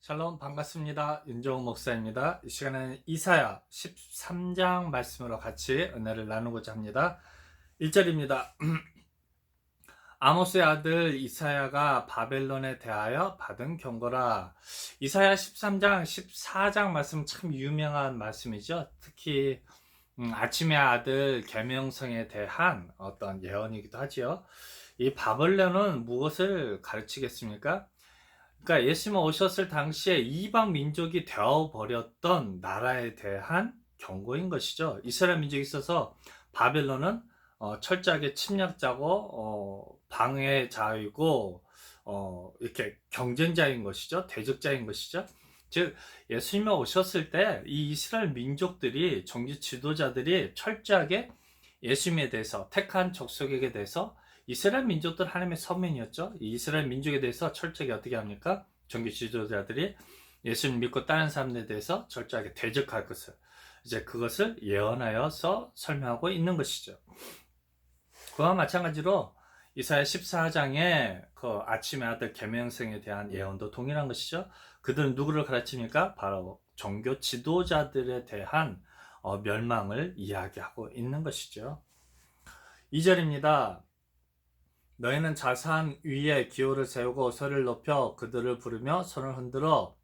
샬롬 반갑습니다. 윤정우 목사입니다. 이 시간에는 이사야 13장 말씀으로 같이 은혜를 나누고자 합니다. 1절입니다. 아모스의 아들 이사야가 바벨론에 대하여 받은 경고라. 이사야 13장, 14장 말씀 참 유명한 말씀이죠. 특히 아침의 아들 계명성에 대한 어떤 예언이기도 하지요. 이 바벨론은 무엇을 가르치겠습니까? 그러니까 예수님 오셨을 당시에 이방 민족이 되어버렸던 나라에 대한 경고인 것이죠. 이스라엘 민족이 있어서 바벨론은 철저하게 침략자고 방해자이고 이렇게 경쟁자인 것이죠. 대적자인 것이죠. 즉 예수님이 오셨을 때 이 이스라엘 민족들이 종교 지도자들이 철저하게 예수님에 대해서 택한 족속에게 대해서 이스라엘 민족들 하나님의 선민이었죠. 이 이스라엘 민족에 대해서 철저하게 어떻게 합니까? 종교 지도자들이 예수님 믿고 다른 사람들에 대해서 철저하게 대적할 것을 이제 그것을 예언하여서 설명하고 있는 것이죠. 그와 마찬가지로 이사야 14장에 그 아침의 아들 계명성에 대한 예언도 동일한 것이죠. 그들은 누구를 가르칩니까? 바로 종교 지도자들에 대한 멸망을 이야기하고 있는 것이죠. 2절입니다. 너희는 자산 위에 기호를 세우고 소리를 높여 그들을 부르며 손을 흔들어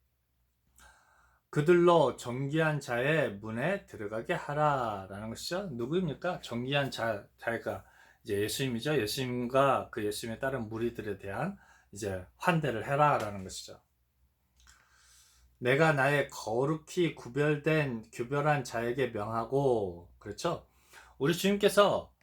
그들로 정기한 자의 문에 들어가게 하라 라는 것이죠. 누구입니까? 정기한 자가 이제 예수님이죠. 예수님과 그 예수님에 따른 무리들에 대한 이제 환대를 해라 라는 것이죠. 내가 나의 거룩히 구별한 자에게 명하고, 그렇죠? 우리 주님께서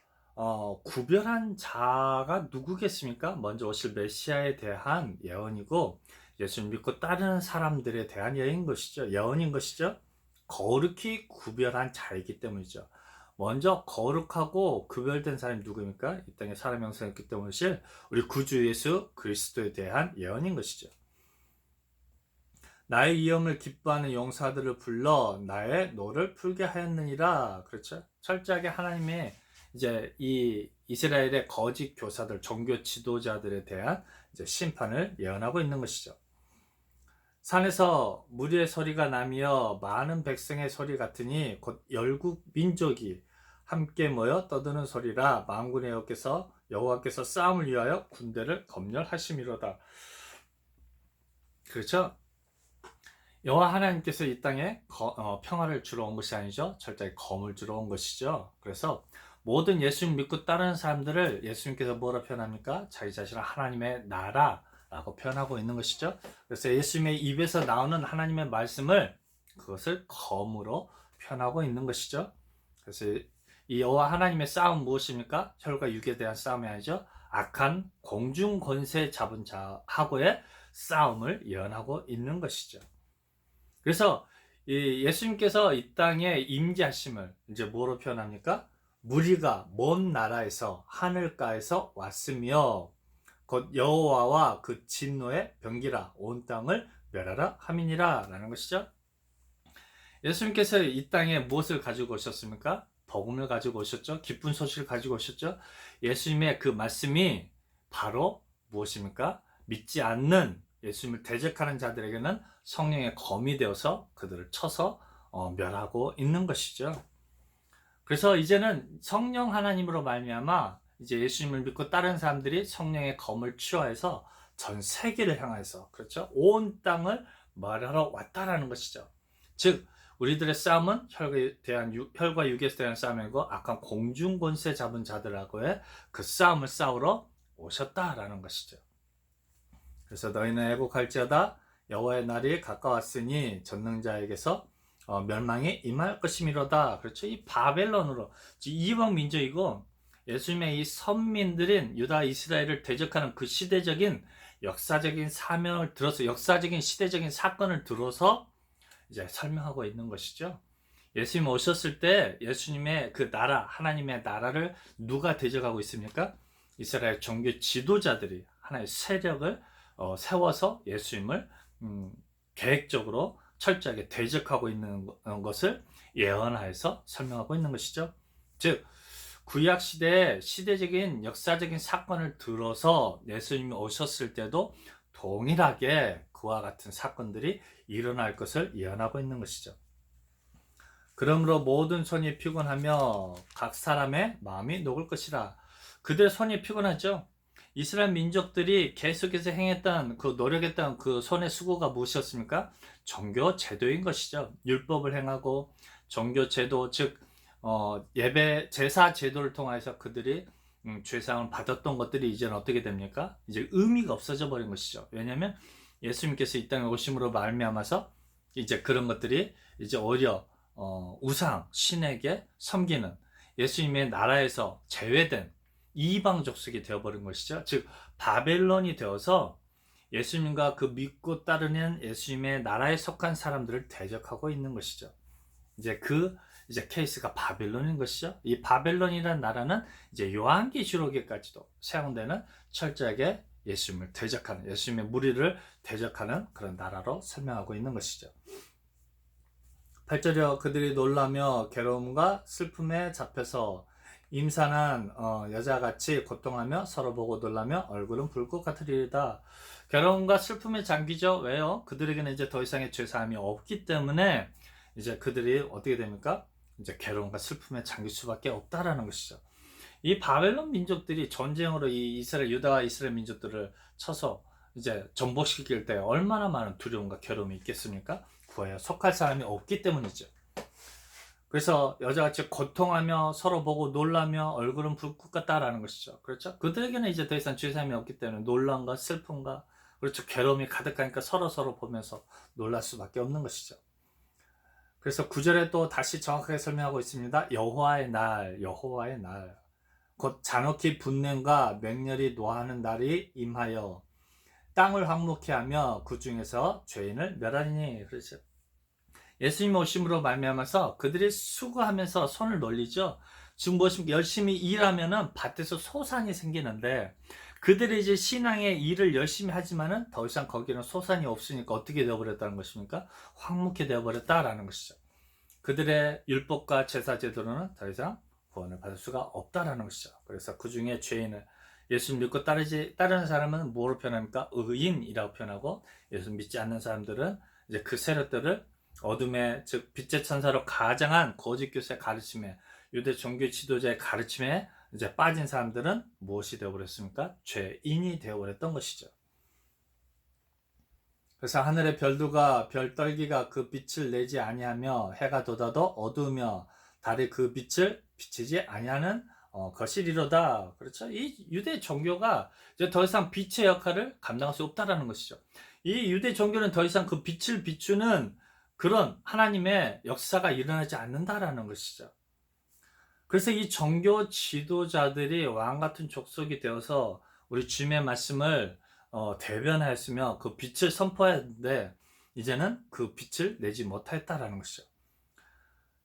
구별한 자가 누구겠습니까? 먼저 오실 메시아에 대한 예언이고 예수님 믿고 따르는 사람들에 대한 예언인 것이죠. 거룩히 구별한 자이기 때문이죠. 먼저 거룩하고 구별된 사람이 누구입니까? 이 땅에 사람 형성했기 때문에 우리 구주 예수 그리스도에 대한 예언인 것이죠. 나의 이름을 기뻐하는 용사들을 불러 나의 노를 풀게 하였느니라. 그렇죠? 철저하게 하나님의 이제 이 이스라엘의 거짓 교사들, 종교 지도자들에 대한 이제 심판을 예언하고 있는 것이죠. 산에서 무리의 소리가 나며 많은 백성의 소리 같으니 곧 열국 민족이 함께 모여 떠드는 소리라. 만군의 여호와께서 싸움을 위하여 군대를 검열하심이로다. 그렇죠? 여호와 하나님께서 이 땅에 평화를 주러 온 것이 아니죠. 철저히 검을 주러 온 것이죠. 그래서 모든 예수님 믿고 따르는 사람들을 예수님께서 뭐라 표현합니까? 자기 자신을 하나님의 나라라고 표현하고 있는 것이죠. 그래서 예수님의 입에서 나오는 하나님의 말씀을 그것을 검으로 표현하고 있는 것이죠. 그래서 이 여호와 하나님의 싸움 무엇입니까? 혈과 육에 대한 싸움이 아니죠. 악한 공중 권세 잡은 자하고의 싸움을 예언하고 있는 것이죠. 그래서 예수님께서 이 땅에 임재하심을 이제 뭐로 표현합니까? 무리가 먼 나라에서 하늘가에서 왔으며 곧 여호와와 그 진노의 병기라 온 땅을 멸하라 함이니라 라는 것이죠. 예수님께서 이 땅에 무엇을 가지고 오셨습니까? 복음을 가지고 오셨죠. 기쁜 소식을 가지고 오셨죠. 예수님의 그 말씀이 바로 무엇입니까? 믿지 않는 예수님을 대적하는 자들에게는 성령의 검이 되어서 그들을 쳐서 멸하고 있는 것이죠. 그래서 이제는 성령 하나님으로 말미암아 이제 예수님을 믿고 다른 사람들이 성령의 검을 취하해서 전 세계를 향해서, 그렇죠? 온 땅을 말하러 왔다라는 것이죠. 즉 우리들의 싸움은 혈과 육에 대한 싸움이고 악한 공중 권세 잡은 자들하고의 그 싸움을 싸우러 오셨다라는 것이죠. 그래서 너희는 애곡할지어다 여호와의 날이 가까웠으니 전능자에게서 멸망이 임할 것이미로다. 그렇죠? 이 바벨론으로 이방 민족이고 예수님의 이 선민들인 유다 이스라엘을 대적하는 그 시대적인 역사적인 사명을 들어서 역사적인 시대적인 사건을 들어서 이제 설명하고 있는 것이죠. 예수님 오셨을 때 예수님의 그 나라, 하나님의 나라를 누가 대적하고 있습니까? 이스라엘 종교 지도자들이 하나의 세력을 세워서 예수님을 계획적으로 철저하게 대적하고 있는 것을 예언하여서 설명하고 있는 것이죠. 즉 구약 시대의 시대적인 역사적인 사건을 들어서 예수님이 오셨을 때도 동일하게 그와 같은 사건들이 일어날 것을 예언하고 있는 것이죠. 그러므로 모든 손이 피곤하며 각 사람의 마음이 녹을 것이라. 그들의 손이 피곤하죠. 이스라엘 민족들이 계속해서 행했던 그 노력했던 그 손의 수고가 무엇이었습니까? 종교 제도인 것이죠. 율법을 행하고 종교 제도, 즉 예배 제사 제도를 통해서 그들이 죄상을 받았던 것들이 이제는 어떻게 됩니까? 이제 의미가 없어져 버린 것이죠. 왜냐하면 예수님께서 이 땅에 오심으로 말미암아서 이제 그런 것들이 이제 오히려 우상 신에게 섬기는 예수님의 나라에서 제외된 이방 족속이 되어버린 것이죠. 즉 바벨론이 되어서 예수님과 그 믿고 따르는 예수님의 나라에 속한 사람들을 대적하고 있는 것이죠. 이제 케이스가 바벨론인 것이죠. 이 바벨론이라는 나라는 이제 요한계시록에까지도 사용되는 철저하게 예수님을 대적하는, 예수님의 무리를 대적하는 그런 나라로 설명하고 있는 것이죠. 8절이요. 그들이 놀라며 괴로움과 슬픔에 잡혀서 임산한 여자같이 고통하며 서로 보고 놀라며 얼굴은 불 것 같으리이다. 괴로움과 슬픔에 잠기죠. 왜요? 그들에게는 이제 더 이상의 죄사함이 없기 때문에 이제 그들이 어떻게 됩니까? 이제 괴로움과 슬픔에 잠길 수밖에 없다라는 것이죠. 이 바벨론 민족들이 전쟁으로 이 이스라엘 유다와 이스라엘 민족들을 쳐서 이제 전복시킬 때 얼마나 많은 두려움과 괴로움이 있겠습니까? 구하여 속할 사람이 없기 때문이죠. 그래서 여자같이 고통하며 서로 보고 놀라며 얼굴은 불꽃 같다라는 것이죠. 그렇죠? 그들에게는 이제 더 이상 죄사함이 없기 때문에 놀람과 슬픔과 그렇죠, 괴로움이 가득하니까 서로 보면서 놀랄 수밖에 없는 것이죠. 그래서 9절에 또 다시 정확하게 설명하고 있습니다. 여호와의 날, 여호와의 날, 곧 잔혹히 분냄과 맹렬히 노하는 날이 임하여 땅을 황무케 하며 그 중에서 죄인을 멸하리니. 그렇죠. 예수님 오심으로 말미암아서 그들이 수고하면서 손을 놀리죠. 지금 보시면 열심히 일하면은 밭에서 소산이 생기는데 그들이 이제 신앙의 일을 열심히 하지만은 더 이상 거기는 소산이 없으니까 어떻게 되어버렸다는 것입니까? 황무케 되어버렸다라는 것이죠. 그들의 율법과 제사 제도로는 더 이상 구원을 받을 수가 없다라는 것이죠. 그래서 그 중에 죄인을 예수 믿고 따르는 사람은 뭐로 표현합니까? 의인이라고 표현하고 예수 믿지 않는 사람들은 이제 그 세력들을 어둠의 즉 빛의 천사로 가장한 거짓 교사의 가르침에 유대 종교 지도자의 가르침에 이제 빠진 사람들은 무엇이 되어버렸습니까? 죄인이 되어버렸던 것이죠. 그래서 하늘의 별들과 별떨기가 그 빛을 내지 아니하며 해가 돋아도 어두우며 달이 그 빛을 비치지 아니하는 것이리로다. 그렇죠? 이 유대 종교가 이제 더 이상 빛의 역할을 감당할 수 없다라는 것이죠. 이 유대 종교는 더 이상 그 빛을 비추는 그런 하나님의 역사가 일어나지 않는다라는 것이죠. 그래서 이 종교 지도자들이 왕 같은 족속이 되어서 우리 주님의 말씀을 대변하였으며 그 빛을 선포했는데 이제는 그 빛을 내지 못하였다라는 것이죠.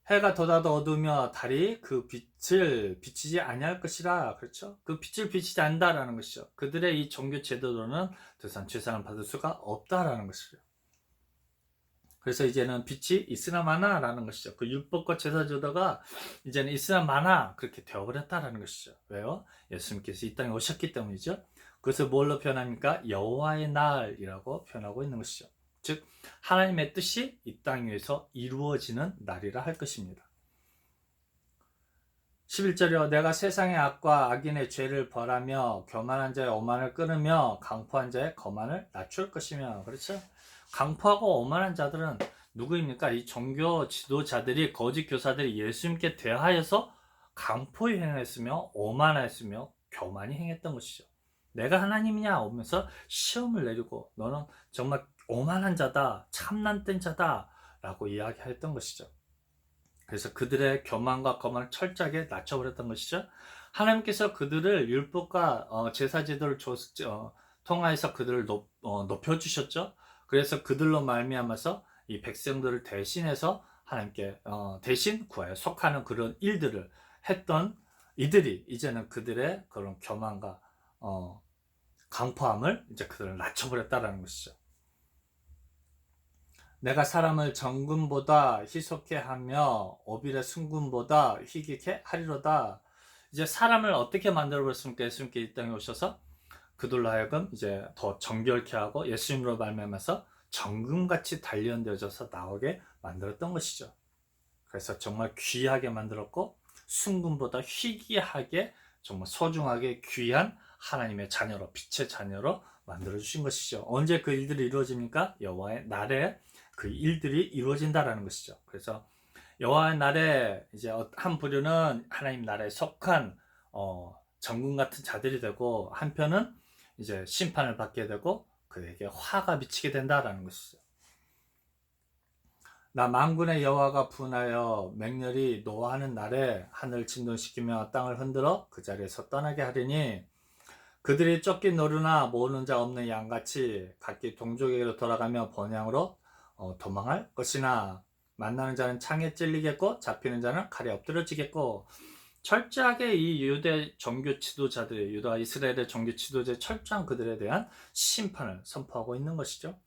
해가 돋아도 어두우며 달이 그 빛을 비치지 아니할 것이라. 그렇죠? 그 빛을 비치지 않는다라는 것이죠. 그들의 이 종교 제도로는 더 이상 죄상을 받을 수가 없다라는 것이죠. 그래서 이제는 빛이 있으나 마나라는 것이죠. 그 율법과 제사 제도가 이제는 있으나 마나 그렇게 되어버렸다라는 것이죠. 왜요? 예수님께서 이 땅에 오셨기 때문이죠. 그것을 뭘로 표현합니까? 여호와의 날이라고 표현하고 있는 것이죠. 즉 하나님의 뜻이 이 땅 위에서 이루어지는 날이라 할 것입니다. 11절이요. 내가 세상의 악과 악인의 죄를 벌하며 교만한 자의 오만을 끊으며 강포한 자의 거만을 낮출 것이며. 그렇죠? 강포하고 오만한 자들은 누구입니까? 이 종교 지도자들이 거짓 교사들이 예수님께 대하여서 강포히 행했으며 오만했으며 교만히 행했던 것이죠. 내가 하나님이냐 오면서 시험을 내리고 너는 정말 오만한 자다, 참난된 자다 라고 이야기했던 것이죠. 그래서 그들의 교만과 거만을 철저하게 낮춰버렸던 것이죠. 하나님께서 그들을 율법과 제사 제도를 통하여서 그들을 높여주셨죠. 그래서 그들로 말미암아서 이 백성들을 대신해서 하나님께 대신 구하여 속하는 그런 일들을 했던 이들이 이제는 그들의 그런 교만과 강포함을 이제 그들을 낮춰버렸다라는 것이죠. 내가 사람을 정금보다 희속해 하며 오빌의 순금보다 희귀케 하리로다. 이제 사람을 어떻게 만들어 버렸습니까? 예수님께 이 땅에 오셔서 그들로 하여금 이제 더 정결케 하고 예수님으로 말미암아서 정금같이 단련되어져서 나오게 만들었던 것이죠. 그래서 정말 귀하게 만들었고 순금보다 희귀하게 정말 소중하게 귀한 하나님의 자녀로, 빛의 자녀로 만들어 주신 것이죠. 언제 그 일들이 이루어집니까? 여호와의 날에 그 일들이 이루어진다라는 것이죠. 그래서 여호와의 날에 이제 한 부류는 하나님 나라에 속한 정금 같은 자들이 되고, 한편은 이제 심판을 받게 되고 그에게 화가 미치게 된다라는 것이죠. 나 만군의 여호와가 분하여 맹렬히 노하는 날에 하늘 진동시키며 땅을 흔들어 그 자리에서 떠나게 하리니, 그들이 쫓긴 노루나 모으는 자 없는 양같이 각기 동족에게로 돌아가며 번향으로 도망할 것이나, 만나는 자는 창에 찔리겠고 잡히는 자는 칼에 엎드려지겠고. 철저하게 이 유대 종교 지도자들의, 유다 이스라엘의 종교 지도자의 철저한 그들에 대한 심판을 선포하고 있는 것이죠.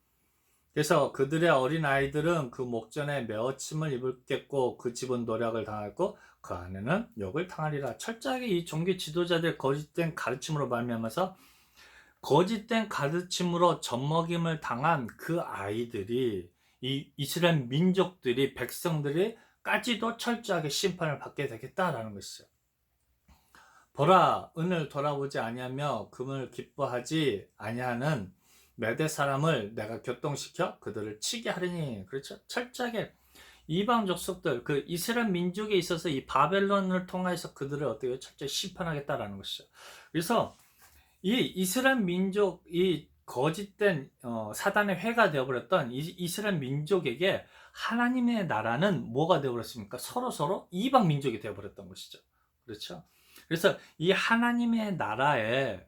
그래서 그들의 어린 아이들은 그 목전에 메어침을 입겠고 그 집은 노략을 당하고 그 안에는 욕을 당하리라. 철저하게 이 종교 지도자들의 거짓된 가르침으로 말미암아서, 거짓된 가르침으로 젖먹임을 당한 그 아이들이, 이 이스라엘 민족들이, 백성들이 까지도 철저하게 심판을 받게 되겠다라는 것이죠. 보라, 은을 돌아보지 아니하며 금을 기뻐하지 아니하는 메대 사람을 내가 교통시켜 그들을 치게 하리니. 그렇죠? 철저하게 이방 족속들, 그 이스라엘 민족에 있어서 이 바벨론을 통해서 그들을 어떻게 철저히 심판하겠다라는 것이죠. 그래서 이 이스라엘 민족, 이 거짓된 사단의 회가 되어버렸던 이 이스라엘 민족에게 하나님의 나라는 뭐가 되어버렸습니까? 서로 이방 민족이 되어버렸던 것이죠. 그렇죠? 그래서 이 하나님의 나라에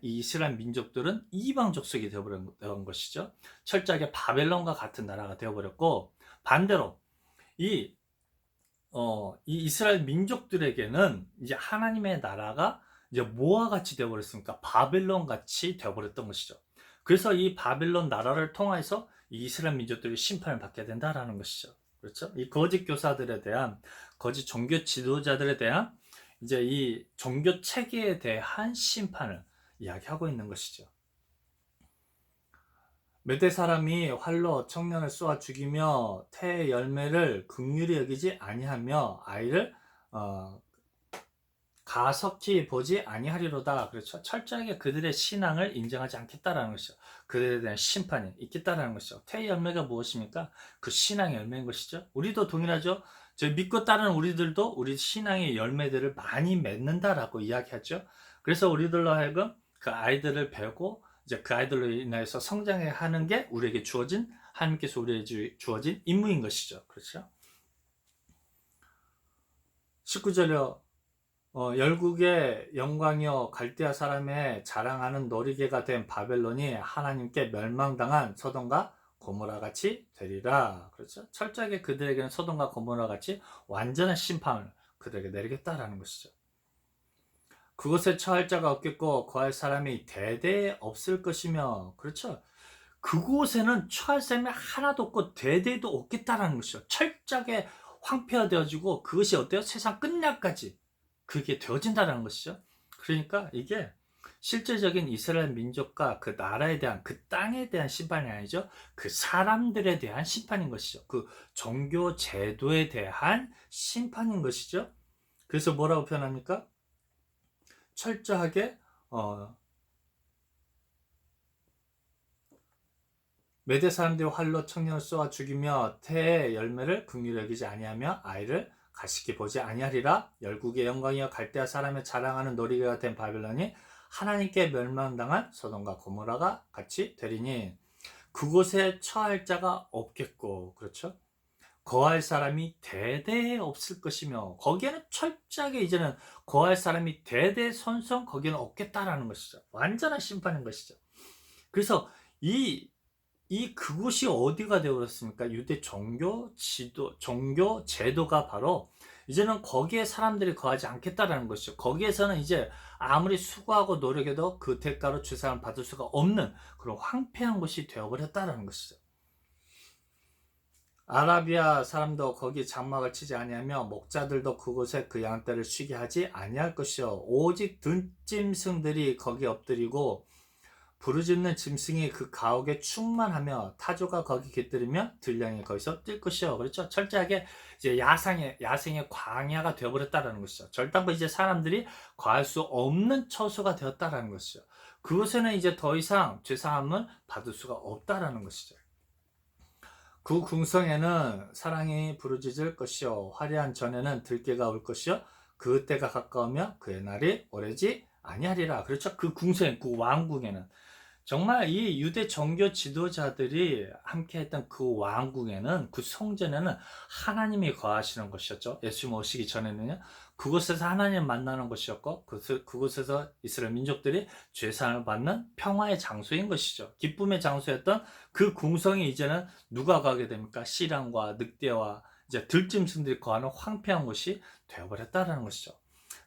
이 이스라엘 민족들은 이방 족속이 되어버린 것이죠. 철저하게 바벨론과 같은 나라가 되어버렸고, 반대로 이 이스라엘 민족들에게는 이제 하나님의 나라가 이제 뭐와 같이 되어버렸습니까? 바벨론 같이 되어버렸던 것이죠. 그래서 이 바벨론 나라를 통해서 이 이스라엘 민족들이 심판을 받게 된다라는 것이죠. 그렇죠? 이 거짓 교사들에 대한, 거짓 종교 지도자들에 대한 이제 이 종교 체계에 대한 심판을 이야기하고 있는 것이죠. 메대 사람이 활로 청년을 쏘아 죽이며 태의 열매를 긍휼히 여기지 아니하며 아이를 가석히 보지 아니하리로다. 그렇죠? 철저하게 그들의 신앙을 인정하지 않겠다라는 것이죠. 그들에 대한 심판이 있겠다라는 것이죠. 태의 열매가 무엇입니까? 그 신앙의 열매인 것이죠. 우리도 동일하죠. 저 믿고 따르는 우리들도 우리 신앙의 열매들을 많이 맺는다라고 이야기하죠. 그래서 우리들로 하여금 그 아이들을 배우고 이제 그 아이들로 인해서 성장해 하는 게 우리에게 주어진, 하나님께서 우리에게 주어진 임무인 것이죠. 그렇죠? 19절에 열국의 영광이여 갈대아 사람의 자랑하는 놀이개가 된 바벨론이 하나님께 멸망당한 소돔과 고모라 같이 되리라. 그렇죠? 철저하게 그들에게는 소돔과 고모라 같이 완전한 심판을 그들에게 내리겠다라는 것이죠. 그곳에 처할 자가 없겠고 거할 사람이 대대에 없을 것이며. 그렇죠? 그곳에는 처할 사람이 하나도 없고 대대도 없겠다라는 것이죠. 철저하게 황폐화되어지고 그것이 어때요? 세상 끝날까지 그게 되어진다는 것이죠. 그러니까 이게 실제적인 이스라엘 민족과 그 나라에 대한, 그 땅에 대한 심판이 아니죠. 그 사람들에 대한 심판인 것이죠. 그 종교 제도에 대한 심판인 것이죠. 그래서 뭐라고 표현합니까? 철저하게 메대 사람들이 활로 청년을 쏘아 죽이며 태의 열매를 긍휼히 여기지 아니하며 아이를 가시키 보지 아니하리라. 열국의 영광이여 갈대아 사람의 자랑하는 놀이개가 된 바벨론이 하나님께 멸망당한 소돔과 고모라가 같이 되리니. 그곳에 처할 자가 없겠고, 그렇죠? 거할 사람이 대대에 없을 것이며, 거기에는 철저하게 이제는 거할 사람이 대대손손 거기에는 없겠다라는 것이죠. 완전한 심판인 것이죠. 그래서 그곳이 어디가 되어버렸습니까? 유대 종교 제도가 바로 이제는 거기에 사람들이 거하지 않겠다라는 것이죠. 거기에서는 이제 아무리 수고하고 노력해도 그 대가로 죄상을 받을 수가 없는 그런 황폐한 곳이 되어버렸다라는 것이죠. 아라비아 사람도 거기 장막을 치지 아니하며 목자들도 그곳에 그 양떼를 쉬게 하지 아니할 것이요 오직 들짐승들이 거기 엎드리고 부르짖는 짐승이 그 가옥에 충만하며 타조가 거기 깃들이며 들량이 거기서 뛸 것이요. 그렇죠? 철저하게 이제 야생의 광야가 되어버렸다라는 것이죠. 절단부 이제 사람들이 거할 수 없는 처소가 되었다라는 것이죠. 그곳에는 이제 더 이상 죄사함을 받을 수가 없다라는 것이죠. 그 궁성에는 사랑이 부르짖을 것이요 화려한 전에는 들깨가 올 것이요 그 때가 가까우며 그의 날이 오래지 아니하리라. 그렇죠? 그 궁성, 그 왕궁에는 정말 이 유대 정교 지도자들이 함께 했던 그 왕궁에는, 그 성전에는 하나님이 거하시는 것이었죠. 예수님 오시기 전에는요. 그곳에서 하나님 만나는 것이었고, 그곳에서 이스라엘 민족들이 죄사함을 받는 평화의 장소인 것이죠. 기쁨의 장소였던 그 궁성이 이제는 누가 가게 됩니까? 시랑과 늑대와 이제 들짐승들이 거하는 황폐한 곳이 되어버렸다는 것이죠.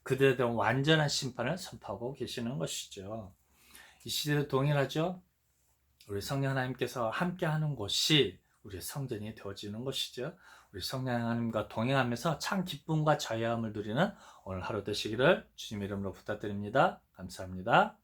그들에 대한 완전한 심판을 선포하고 계시는 것이죠. 이 시대도 동일하죠. 우리 성령 하나님께서 함께하는 곳이 우리 성전이 되어지는 것이죠. 우리 성령 하나님과 동행하면서 참 기쁨과 자유함을 누리는 오늘 하루 되시기를 주님 이름으로 부탁드립니다. 감사합니다.